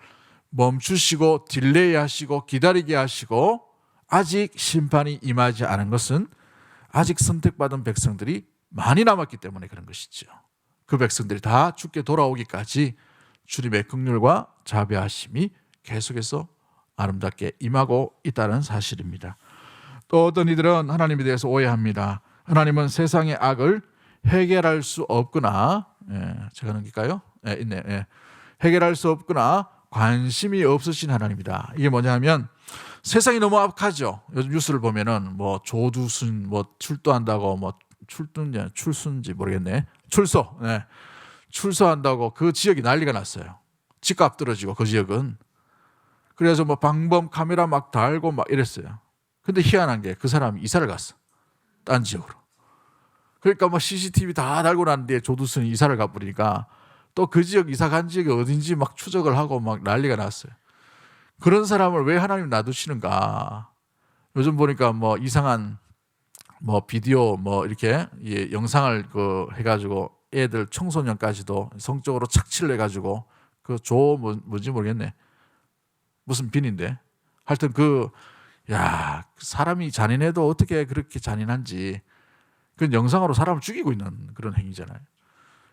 멈추시고 딜레이 하시고 기다리게 하시고 아직 심판이 임하지 않은 것은 아직 선택받은 백성들이 많이 남았기 때문에 그런 것이죠. 그 백성들이 다 죽게 돌아오기까지 주님의 긍휼과 자비하심이 계속해서 아름답게 임하고 있다는 사실입니다. 또 어떤 이들은 하나님에 대해서 오해합니다. 하나님은 세상의 악을 해결할 수 없거나 제가 넘길까요? 있네. 해결할 수 없거나 관심이 없으신 하나님이다. 이게 뭐냐면 세상이 너무 악하죠. 요즘 뉴스를 보면은 조두순 출두한다고 출순지 모르겠네. 출소한다고 그 지역이 난리가 났어요. 집값 떨어지고 그 지역은. 그래서 방범 카메라 막 달고 막 이랬어요. 근데 희한한 게 그 사람이 이사를 갔어. 딴 지역으로. 그러니까 CCTV 다 달고 난 뒤에 조두순이 이사를 가버리니까 또 그 지역 이사 간 지역이 어딘지 막 추적을 하고 막 난리가 났어요. 그런 사람을 왜 하나님 놔두시는가? 요즘 보니까 이상한 비디오 이렇게 영상을 해가지고 애들 청소년까지도 성적으로 착취를 해가지고 뭔지 모르겠네. 무슨 빈인데 하여튼 사람이 잔인해도 어떻게 그렇게 잔인한지 그 영상으로 사람을 죽이고 있는 그런 행위잖아요.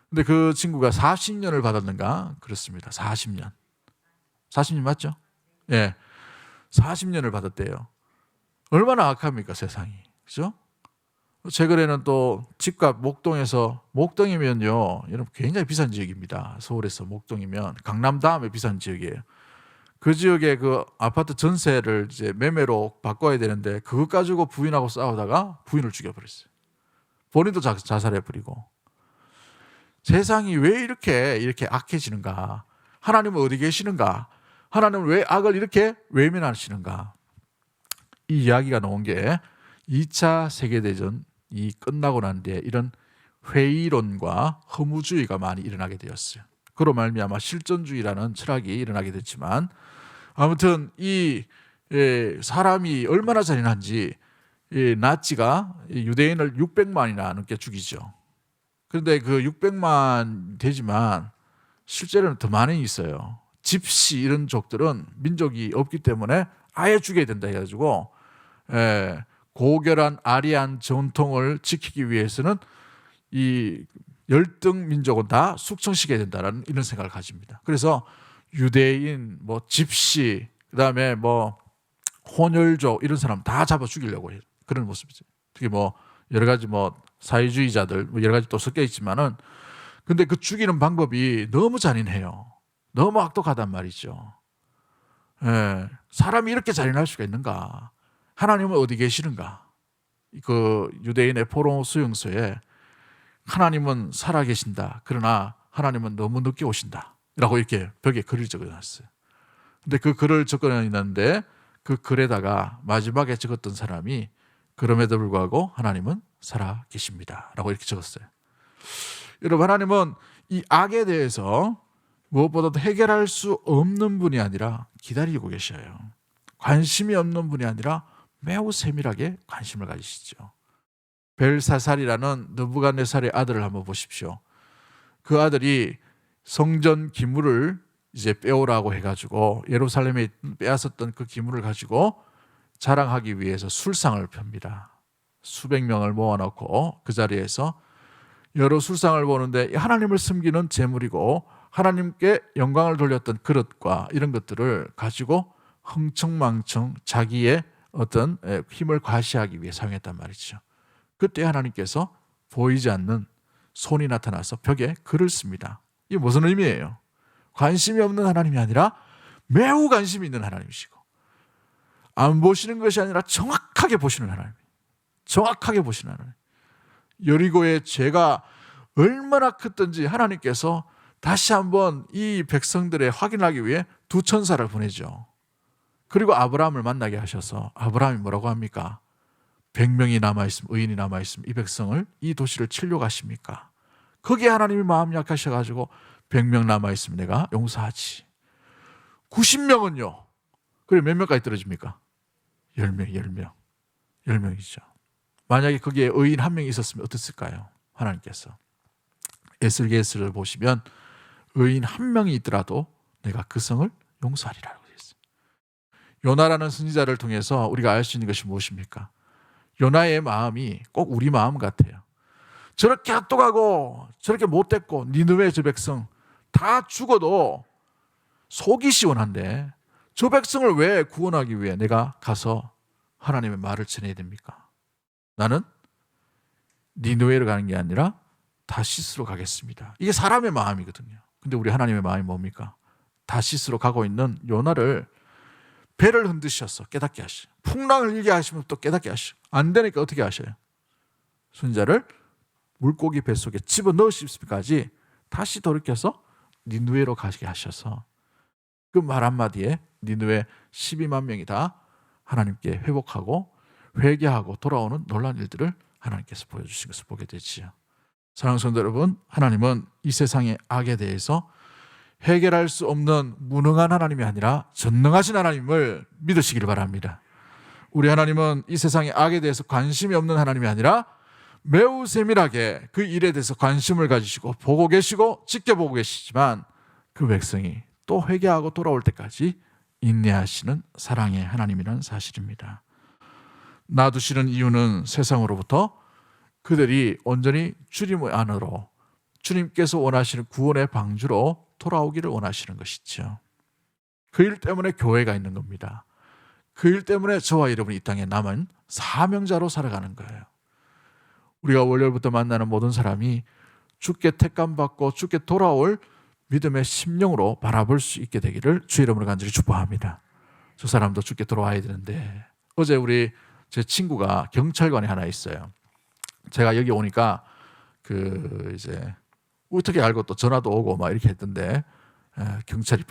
근데 그 친구가 40년을 받았는가 그렇습니다. 40년 맞죠? 40년을 받았대요. 얼마나 악합니까 세상이, 그죠? 최근에는 또 집값 목동이면요, 여러분 굉장히 비싼 지역입니다. 서울에서 목동이면 강남 다음에 비싼 지역이에요. 그 지역의 그 아파트 전세를 이제 매매로 바꿔야 되는데 그것 가지고 부인하고 싸우다가 부인을 죽여버렸어요. 본인도 자살해버리고. 세상이 왜 이렇게 악해지는가? 하나님은 어디 계시는가? 하나님은 왜 악을 이렇게 외면하시는가? 이 이야기가 나온 게 2차 세계대전이 끝나고 난 뒤에 이런 회의론과 허무주의가 많이 일어나게 되었어요. 그로 말미암아 실존주의라는 철학이 일어나게 됐지만, 아무튼 이 사람이 얼마나 잔인한지 나치가 유대인을 600만이나 넘게 죽이죠. 그런데 그 600만 되지만 실제로는 더 많이 있어요. 집시 이런 족들은 민족이 없기 때문에 아예 죽여야 된다 해가지고 고결한 아리안 전통을 지키기 위해서는 이 열등 민족은 다 숙청시켜야 된다라는 이런 생각을 가집니다. 그래서 유대인, 뭐 집시, 그다음에 뭐 혼혈족 이런 사람 다 잡아 죽이려고 해요. 그런 모습이죠. 특히 뭐 여러 가지 뭐 사회주의자들 뭐 여러 가지 또 섞여 있지만은, 근데 그 죽이는 방법이 너무 잔인해요. 너무 악독하단 말이죠. 사람이 이렇게 잔인할 수가 있는가? 하나님은 어디 계시는가? 그 유대인의 포로 수용소에 하나님은 살아계신다. 그러나 하나님은 너무 늦게 오신다. 라고 이렇게 벽에 글을 적어놨어요. 근데 그 글을 적어놨는데 그 글에다가 마지막에 적었던 사람이 그럼에도 불구하고 하나님은 살아계십니다. 라고 이렇게 적었어요. 여러분, 하나님은 이 악에 대해서 무엇보다도 해결할 수 없는 분이 아니라 기다리고 계셔요. 관심이 없는 분이 아니라 매우 세밀하게 관심을 가지시죠. 벨사살이라는 느부갓네살의 아들을 한번 보십시오. 그 아들이 성전 기물을 이제 빼오라고 해가지고 예루살렘에 빼앗았던 그 기물을 가지고 자랑하기 위해서 술상을 펴니다. 수백 명을 모아놓고 그 자리에서 여러 술상을 보는데 하나님을 섬기는 제물이고 하나님께 영광을 돌렸던 그릇과 이런 것들을 가지고 흥청망청 자기의 어떤 힘을 과시하기 위해 사용했단 말이죠. 그때 하나님께서 보이지 않는 손이 나타나서 벽에 글을 씁니다. 이게 무슨 의미예요? 관심이 없는 하나님이 아니라 매우 관심이 있는 하나님이시고, 안 보시는 것이 아니라 정확하게 보시는 하나님, 정확하게 보시는 하나님. 여리고의 죄가 얼마나 컸던지 하나님께서 다시 한번 이 백성들의 확인하기 위해 두 천사를 보내죠. 그리고 아브라함을 만나게 하셔서 아브라함이 뭐라고 합니까? 100명이 남아있으면, 의인이 남아있으면 이 백성을, 이 도시를 치려고 가십니까? 거기에 하나님이 마음 약하셔가지고 100명 남아있으면 내가 용서하지. 90명은요? 그래 몇 명까지 떨어집니까? 10명. 10명이죠. 만약에 거기에 의인 한 명이 있었으면 어땠을까요? 하나님께서 에스겔서를 보시면 의인 한 명이 있더라도 내가 그 성을 용서하리라고 했어요. 요나라는 선지자를 통해서 우리가 알 수 있는 것이 무엇입니까? 요나의 마음이 꼭 우리 마음 같아요. 저렇게 악독하고 저렇게 못됐고 니느웨 저 백성 다 죽어도 속이 시원한데 저 백성을 왜 구원하기 위해 내가 가서 하나님의 말을 전해야 됩니까? 나는 니느웨로 가는 게 아니라 다시스로 가겠습니다. 이게 사람의 마음이거든요. 근데 우리 하나님의 마음이 뭡니까? 다시스로 가고 있는 요나를 배를 흔드셔서 깨닫게 하시죠. 풍랑을 일게 하시면 또 깨닫게 하시죠. 안 되니까 어떻게 하셔요? 선지자를 물고기 뱃속에 집어넣으시기까지 다시 돌이켜서 니느웨로 가게 하셔서 그 말 한마디에 니느웨 12만 명이 다 하나님께 회복하고 회개하고 돌아오는 놀라운 일들을 하나님께서 보여주신 것을 보게 되지요. 사랑하는 성도 여러분, 하나님은 이 세상의 악에 대해서 해결할 수 없는 무능한 하나님이 아니라 전능하신 하나님을 믿으시기를 바랍니다. 우리 하나님은 이 세상의 악에 대해서 관심이 없는 하나님이 아니라 매우 세밀하게 그 일에 대해서 관심을 가지시고 보고 계시고 지켜보고 계시지만 그 백성이 또 회개하고 돌아올 때까지 인내하시는 사랑의 하나님이라는 사실입니다. 놔두시는 이유는 세상으로부터 그들이 온전히 주님 안으로, 주님께서 원하시는 구원의 방주로 돌아오기를 원하시는 것이죠. 그 일 때문에 교회가 있는 겁니다. 그 일 때문에 저와 여러분이 이 땅에 남은 사명자로 살아가는 거예요. 우리가 월요일부터 만나는 모든 사람이 주께 택감받고 주께 돌아올 믿음의 심령으로 바라볼 수 있게 되기를 주의 이름으로 간절히 축복합니다. 저 사람도 주께 돌아와야 되는데, 어제 제 친구가 경찰관이 하나 있어요. 제가 여기 오니까 이제 어떻게 알고 또 전화도 오고 막 이렇게 했던데, 경찰이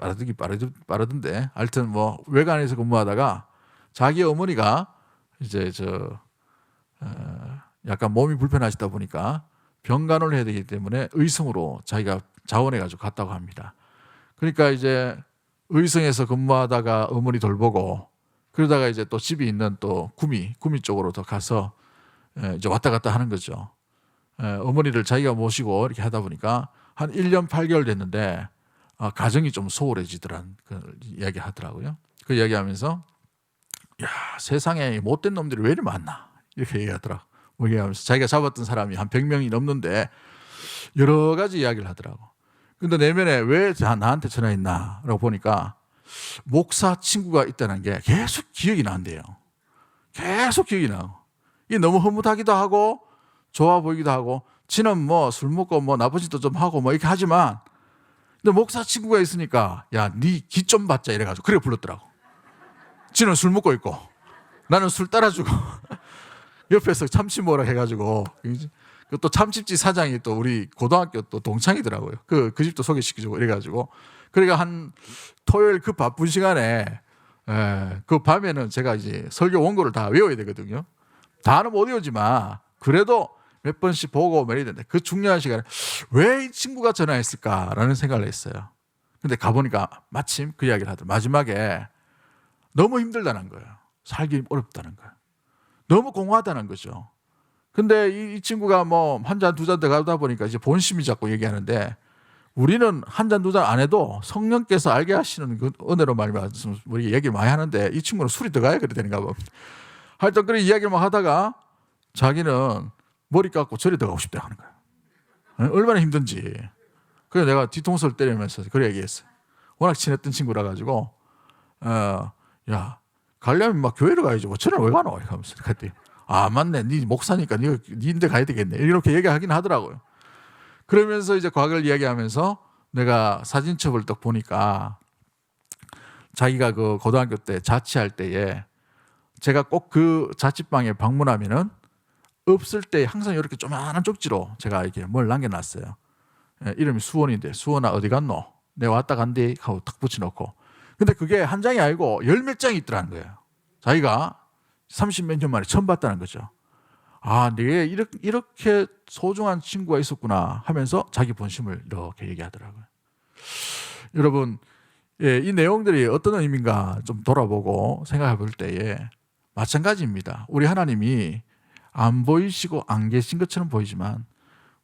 빠르던데, 하여튼 뭐 외관에서 근무하다가 자기 어머니가 이제 약간 몸이 불편하시다 보니까 병간호를 해야 되기 때문에 의성으로 자기가 자원해가지고 갔다고 합니다. 그러니까 이제 의성에서 근무하다가 어머니 돌보고, 그러다가 이제 또 집이 있는 또 구미 쪽으로 더 가서 이제 왔다 갔다 하는 거죠. 어머니를 자기가 모시고 이렇게 하다 보니까 한 1년 8개월 됐는데 가정이 좀 소홀해지더란 그 이야기 하더라고요. 그 이야기하면서 야, 세상에 못된 놈들이 왜 이리 많나 이렇게 얘기하더라. 뭐 얘기하면서 자기가 잡았던 사람이 한 100명이 넘는데 여러 가지 이야기를 하더라고. 근데 내면에 왜 나한테 전화했나 라고 보니까 목사 친구가 있다는 게 계속 기억이 난대요. 계속 기억이 나고, 이게 너무 흐뭇하기도 하고 좋아 보이기도 하고, 지는 뭐 술 먹고 뭐 나쁜 짓도 좀 하고 뭐 이렇게 하지만, 근데 목사 친구가 있으니까 야, 네 기 좀 받자 이래가지고 그래 불렀더라고. 지는 술 먹고 있고 나는 술 따라주고 옆에서 참치 뭐라 해가지고, 또 참치집 사장이 또 우리 고등학교 또 동창이더라고요. 그 집도 소개시켜주고 이래가지고, 그러니까 한 토요일 그 바쁜 시간에 그 밤에는 제가 이제 설교 원고를 다 외워야 되거든요. 다는 못 외우지만 그래도 몇 번씩 보고 말해야 되는데, 그 중요한 시간에 왜 이 친구가 전화했을까라는 생각을 했어요. 근데 가보니까 마침 그 이야기를 하더라고요. 마지막에 너무 힘들다는 거예요. 살기 어렵다는 거예요. 너무 공허하다는 거죠. 근데 이 친구가 뭐 한 잔 두 잔 더 가다 보니까 이제 본심이 자꾸 얘기하는데, 우리는 한 잔 두 잔 안 해도 성령께서 알게 하시는 그 은혜로 말미암아 우리 얘기 많이 하는데, 이 친구는 술이 더 가야 그래 되는가 봐. 하여튼 그런 이야기를 막 하다가 자기는 머리 깎고 절에 들어가고 싶다 하는 거야. 얼마나 힘든지. 그래서 내가 뒤통수를 때리면서 그래 얘기했어요. 워낙 친했던 친구라 가지고 야, 가려면 막 교회를 가야지 뭐 절에 왜 가노? 이러면서 그랬더니 맞네, 네 목사니까 니인데 가야 되겠네 이렇게 얘기하긴 하더라고요. 그러면서 이제 과거를 이야기하면서 내가 사진첩을 딱 보니까 자기가 그 고등학교 때 자취할 때에 제가 꼭 그 자취방에 방문하면은 없을 때 항상 이렇게 조그마한 쪽지로 제가 이렇게 뭘 남겨놨어요. 이름이 수원인데, 수원아 어디 갔노? 내가 왔다 간대 하고 탁 붙여놓고. 근데 그게 한 장이 아니고 열 몇 장이 있더라는 거예요. 자기가 30몇 년 만에 처음 봤다는 거죠. 내게 이렇게 소중한 친구가 있었구나 하면서 자기 본심을 이렇게 얘기하더라고요. 여러분, 이 내용들이 어떤 의미인가 좀 돌아보고 생각해 볼 때에 마찬가지입니다. 우리 하나님이 안 보이시고 안 계신 것처럼 보이지만,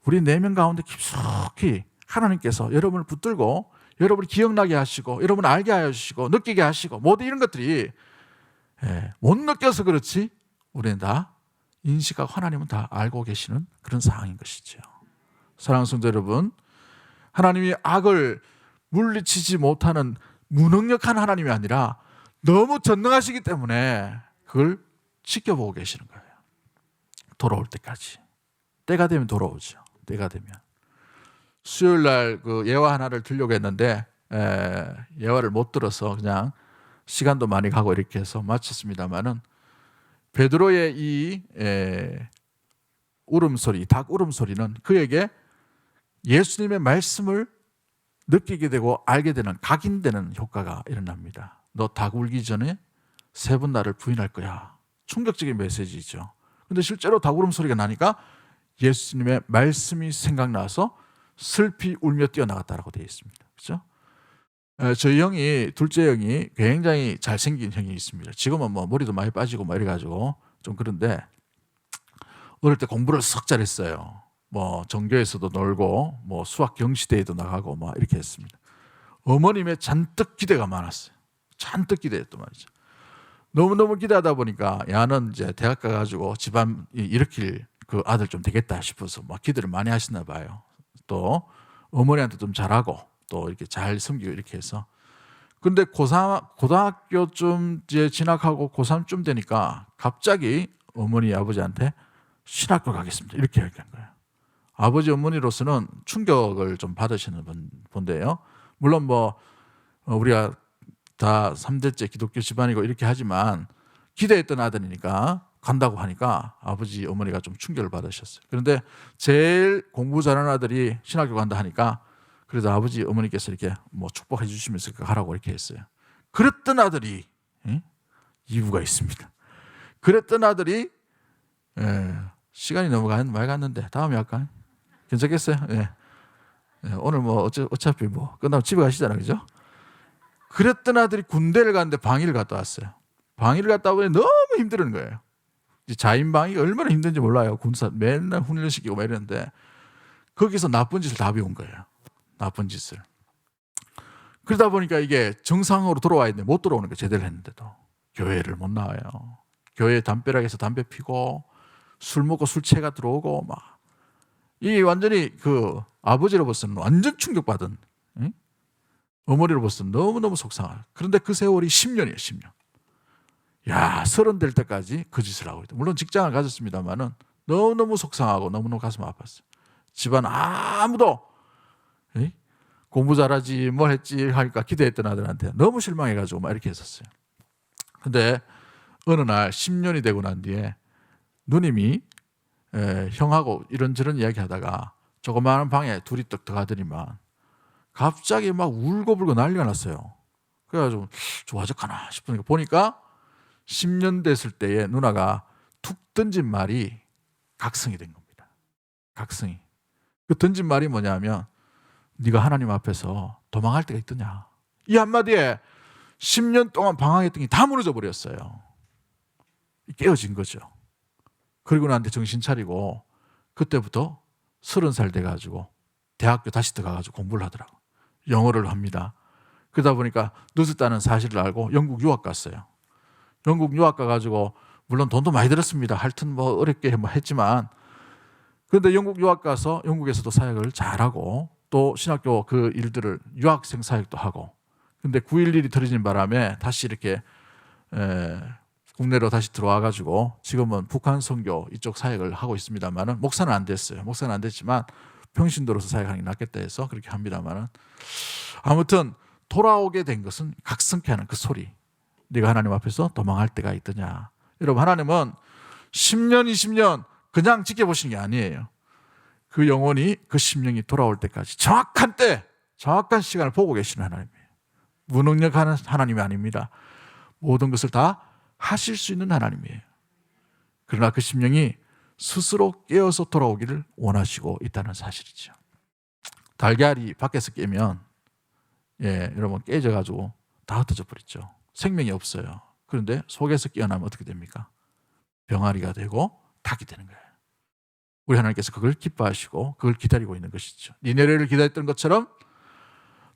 우리 내면 가운데 깊숙이 하나님께서 여러분을 붙들고 여러분을 기억나게 하시고 여러분을 알게 하시고 느끼게 하시고, 모든 이런 것들이 못 느껴서 그렇지 우리는 다 인식하고 하나님은 다 알고 계시는 그런 상황인 것이죠. 사랑하는 성도 여러분, 하나님이 악을 물리치지 못하는 무능력한 하나님이 아니라 너무 전능하시기 때문에 그걸 지켜보고 계시는 거예요. 돌아올 때까지. 때가 되면 돌아오죠. 때가 되면. 수요일 날 그 예화 하나를 들려고 했는데 예화를 못 들어서 그냥 시간도 많이 가고 이렇게 해서 마쳤습니다만은, 베드로의 이 울음소리, 닭 울음소리는 그에게 예수님의 말씀을 느끼게 되고 알게 되는, 각인되는 효과가 일어납니다. 너 닭 울기 전에 3번 나를 부인할 거야. 충격적인 메시지죠. 근데 실제로 닭 울음소리가 나니까 예수님의 말씀이 생각나서 슬피 울며 뛰어나갔다라고 되어 있습니다. 그렇죠? 저희 형이, 둘째 형이 굉장히 잘생긴 형이 있습니다. 지금은 뭐 머리도 많이 빠지고 막 이래가지고 좀 그런데, 어릴 때 공부를 썩 잘했어요. 뭐 전교에서도 놀고 뭐 수학 경시대회도 나가고 막 이렇게 했습니다. 어머님의 잔뜩 기대가 많았어요. 잔뜩 기대했단 말이죠. 너무너무 기대하다 보니까 야는 이제 대학 가가지고 집안 일으킬 그 아들 좀 되겠다 싶어서 막 기대를 많이 하시나 봐요. 또 어머니한테 좀 잘하고 또 이렇게 잘 섬기고 이렇게 해서. 근데 고등학교쯤 이제 진학하고 고3쯤 되니까 갑자기 어머니 아버지한테 신학교 가겠습니다 이렇게 얘기한 거예요. 아버지 어머니로서는 충격을 좀 받으시는 본데요. 물론 뭐 우리가 다 3대째 기독교 집안이고 이렇게 하지만 기대했던 아들이니까 간다고 하니까 아버지 어머니가 좀 충격을 받으셨어요. 그런데 제일 공부 잘하는 아들이 신학교 간다 하니까 그래도 아버지 어머니께서 이렇게 뭐 축복해 주시면서 가라고 이렇게 했어요. 그랬던 아들이 이유가 있습니다. 그랬던 아들이 시간이 너무 많이 갔는데 다음에 할까요? 괜찮겠어요? 오늘 뭐 어차피 뭐 끝나면 집에 가시잖아요, 그죠? 그랬던 아들이 군대를 갔는데 방위를 갔다 왔어요. 방위를 갔다 오니 너무 힘드는 거예요. 자인방위가 얼마나 힘든지 몰라요. 군사 맨날 훈련시키고 막 이랬는데 거기서 나쁜 짓을 다 배운 거예요. 나쁜 짓을. 그러다 보니까 이게 정상으로 돌아와야 되는데 못 돌아오는 거예요. 제대로 했는데도. 교회를 못 나와요. 교회 담벼락에서 담배 피고 술 먹고 술 취해가 들어오고 막. 이 완전히 그 아버지로서는 완전 충격받은, 어머니로서는 너무너무 속상해요. 그런데 그 세월이 10년이에요. 10년. 야, 30 될 때까지 그 짓을 하고 있다. 물론 직장을 가졌습니다만은 너무너무 속상하고 너무너무 가슴 아팠어요. 집안 아무도 공부 잘하지 뭘 했지 하니까 기대했던 아들한테 너무 실망해가지고 막 이렇게 했었어요. 근데 어느 날 10년이 되고 난 뒤에 누님이 형하고 이런저런 이야기 하다가 조그마한 방에 둘이 떡 들어가더니만 갑자기 막 울고불고 난리가 났어요. 그래가지고 좋아졌구나 싶으니까 보니까 10년 됐을 때에 누나가 툭 던진 말이 각성이 된 겁니다. 각성이. 그 던진 말이 뭐냐면 네가 하나님 앞에서 도망할 때가 있더냐. 이 한마디에 10년 동안 방황했던 게 다 무너져 버렸어요. 깨어진 거죠. 그리고 나한테 정신 차리고 그때부터 30살 돼가지고 대학교 다시 들어가가지고 공부를 하더라고. 영어를 합니다. 그러다 보니까 늦었다는 사실을 알고 영국 유학 갔어요. 영국 유학 가가지고 물론 돈도 많이 들었습니다. 하여튼 뭐 어렵게 뭐 했지만 그런데 영국 유학 가서 영국에서도 사역을 잘하고 또 신학교 그 일들을 유학생 사역도 하고 근데 9.11이 터지는 바람에 다시 이렇게 국내로 다시 들어와가지고 지금은 북한 선교 이쪽 사역을 하고 있습니다만은 목사는 안 됐어요. 목사는 안 됐지만 평신도로서 사역하는 게 낫겠다 해서 그렇게 합니다만은 아무튼 돌아오게 된 것은 각성케 하는 그 소리. 네가 하나님 앞에서 도망할 때가 있더냐. 여러분 하나님은 10년, 20년 그냥 지켜보시는 게 아니에요. 그 영혼이 그 10년이 돌아올 때까지 정확한 때, 정확한 시간을 보고 계시는 하나님이에요. 무능력한 하나님이 아닙니다. 모든 것을 다 하실 수 있는 하나님이에요. 그러나 그 심령이 스스로 깨어서 돌아오기를 원하시고 있다는 사실이죠. 달걀이 밖에서 깨면 여러분 깨져가지고 다 흩어져 버리죠. 생명이 없어요. 그런데 속에서 깨어나면 어떻게 됩니까? 병아리가 되고 닭이 되는 거예요. 우리 하나님께서 그걸 기뻐하시고 그걸 기다리고 있는 것이죠. 니네를 기다렸던 것처럼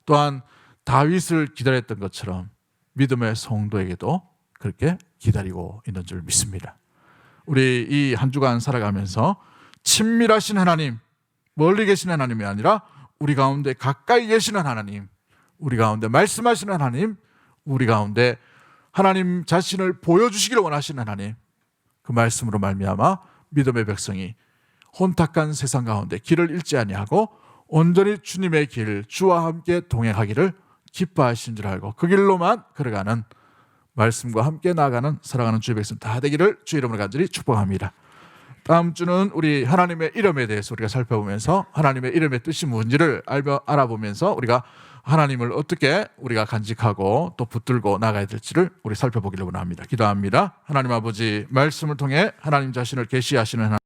또한 다윗을 기다렸던 것처럼 믿음의 성도에게도 그렇게 기다리고 있는 줄 믿습니다. 우리 이 한 주간 살아가면서 친밀하신 하나님, 멀리 계시는 하나님이 아니라 우리 가운데 가까이 계시는 하나님, 우리 가운데 말씀하시는 하나님, 우리 가운데 하나님 자신을 보여주시기를 원하시는 하나님, 그 말씀으로 말미암아 믿음의 백성이 혼탁한 세상 가운데 길을 잃지 아니하고 온전히 주님의 길, 주와 함께 동행하기를 기뻐하신 줄 알고 그 길로만 걸어가는 말씀과 함께 나아가는 사랑하는 주의 백성 다 되기를 주의 이름으로 간절히 축복합니다. 다음 주는 우리 하나님의 이름에 대해서 우리가 살펴보면서 하나님의 이름의 뜻이 뭔지를 알아보면서 우리가 하나님을 어떻게 우리가 간직하고 또 붙들고 나가야 될지를 우리 살펴보기를 원합니다. 기도합니다. 하나님 아버지 말씀을 통해 하나님 자신을 계시하시는 하나님